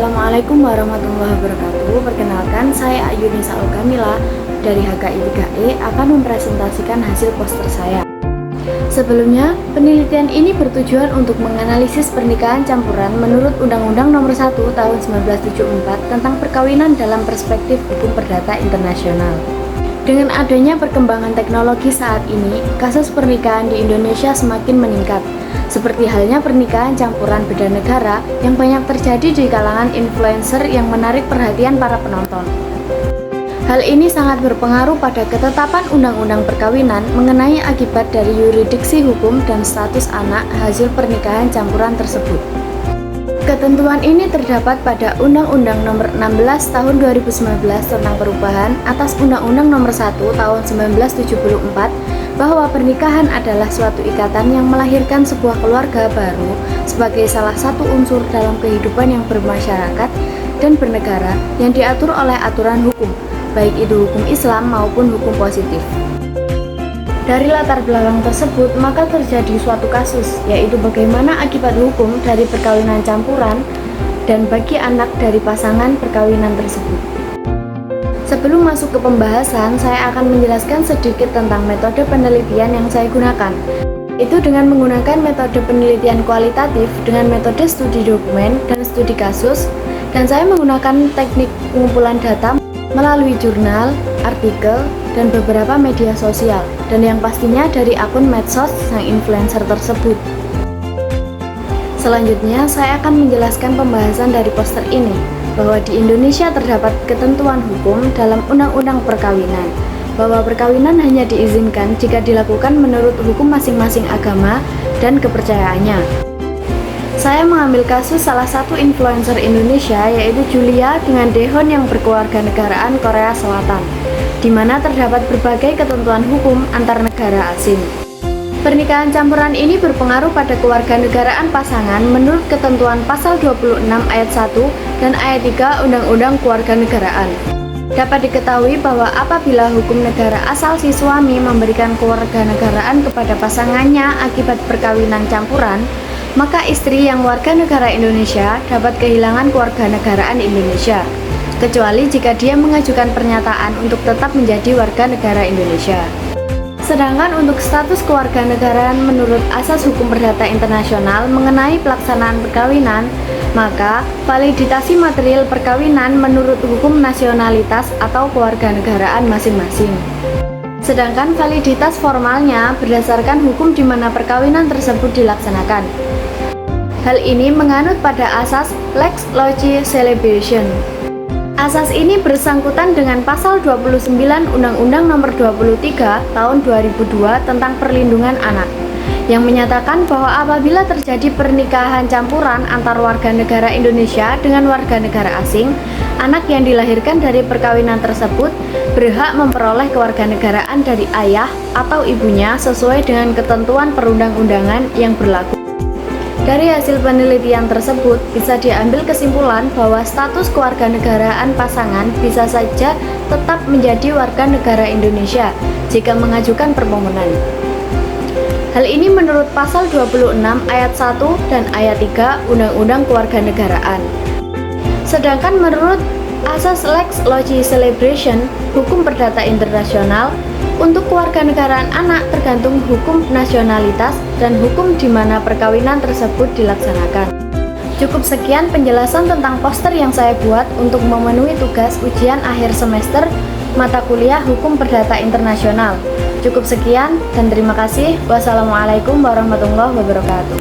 Assalamualaikum warahmatullahi wabarakatuh. Perkenalkan, saya Ayunisa Kamila dari HKI 3E akan mempresentasikan hasil poster saya. Sebelumnya, penelitian ini bertujuan untuk menganalisis pernikahan campuran menurut Undang-Undang Nomor 1 Tahun 1974 tentang perkawinan dalam perspektif hukum perdata internasional. Dengan adanya perkembangan teknologi saat ini, kasus pernikahan di Indonesia semakin meningkat, seperti halnya pernikahan campuran beda negara yang banyak terjadi di kalangan influencer yang menarik perhatian para penonton. Hal ini sangat berpengaruh pada ketetapan undang-undang perkawinan mengenai akibat dari yurisdiksi hukum dan status anak hasil pernikahan campuran tersebut. Ketentuan ini terdapat pada Undang-Undang Nomor 16 Tahun 2019 tentang perubahan atas Undang-Undang Nomor 1 Tahun 1974 bahwa pernikahan adalah suatu ikatan yang melahirkan sebuah keluarga baru sebagai salah satu unsur dalam kehidupan yang bermasyarakat dan bernegara yang diatur oleh aturan hukum, baik itu hukum Islam maupun hukum positif. Dari latar belakang tersebut, maka terjadi suatu kasus, yaitu bagaimana akibat hukum dari perkawinan campuran dan bagi anak dari pasangan perkawinan tersebut. Sebelum masuk ke pembahasan, saya akan menjelaskan sedikit tentang metode penelitian yang saya gunakan. Itu dengan menggunakan metode penelitian kualitatif dengan metode studi dokumen dan studi kasus, dan saya menggunakan teknik pengumpulan data melalui jurnal, artikel, dan beberapa media sosial, dan yang pastinya dari akun medsos sang influencer tersebut. Selanjutnya, saya akan menjelaskan pembahasan dari poster ini, bahwa di Indonesia terdapat ketentuan hukum dalam undang-undang perkawinan, bahwa perkawinan hanya diizinkan jika dilakukan menurut hukum masing-masing agama dan kepercayaannya. Saya mengambil kasus salah satu influencer Indonesia, yaitu Julia dengan Daehoon yang berkewarganegaraan Korea Selatan, di mana terdapat berbagai ketentuan hukum antar negara asing. Pernikahan campuran ini berpengaruh pada kewarganegaraan pasangan menurut ketentuan pasal 26 ayat 1 dan ayat 3 Undang-Undang Kewarganegaraan. Dapat diketahui bahwa apabila hukum negara asal si suami memberikan kewarganegaraan kepada pasangannya akibat perkawinan campuran, maka istri yang warga negara Indonesia dapat kehilangan kewarganegaraan Indonesia, kecuali jika dia mengajukan pernyataan untuk tetap menjadi warga negara Indonesia. Sedangkan untuk status kewarganegaraan menurut asas hukum perdata internasional mengenai pelaksanaan perkawinan, maka validitasi material perkawinan menurut hukum nasionalitas atau kewarganegaraan masing-masing. Sedangkan validitas formalnya berdasarkan hukum di mana perkawinan tersebut dilaksanakan. Hal ini menganut pada asas Lex Loci Celebration. Asas ini bersangkutan dengan pasal 29 Undang-Undang Nomor 23 Tahun 2002 tentang perlindungan anak, yang menyatakan bahwa apabila terjadi pernikahan campuran antar warga negara Indonesia dengan warga negara asing, anak yang dilahirkan dari perkawinan tersebut berhak memperoleh kewarganegaraan dari ayah atau ibunya sesuai dengan ketentuan perundang-undangan yang berlaku. Dari hasil penelitian tersebut, bisa diambil kesimpulan bahwa status kewarganegaraan pasangan bisa saja tetap menjadi warga negara Indonesia jika mengajukan permohonan. Hal ini menurut pasal 26 ayat 1 dan ayat 3 Undang-Undang Kewarganegaraan. Sedangkan menurut asas Lex Loci Celebration, hukum perdata internasional, untuk kewarganegaraan anak tergantung hukum nasionalitas dan hukum di mana perkawinan tersebut dilaksanakan. Cukup sekian penjelasan tentang poster yang saya buat untuk memenuhi tugas ujian akhir semester mata kuliah Hukum Perdata Internasional. Cukup sekian dan terima kasih. Wassalamualaikum warahmatullahi wabarakatuh.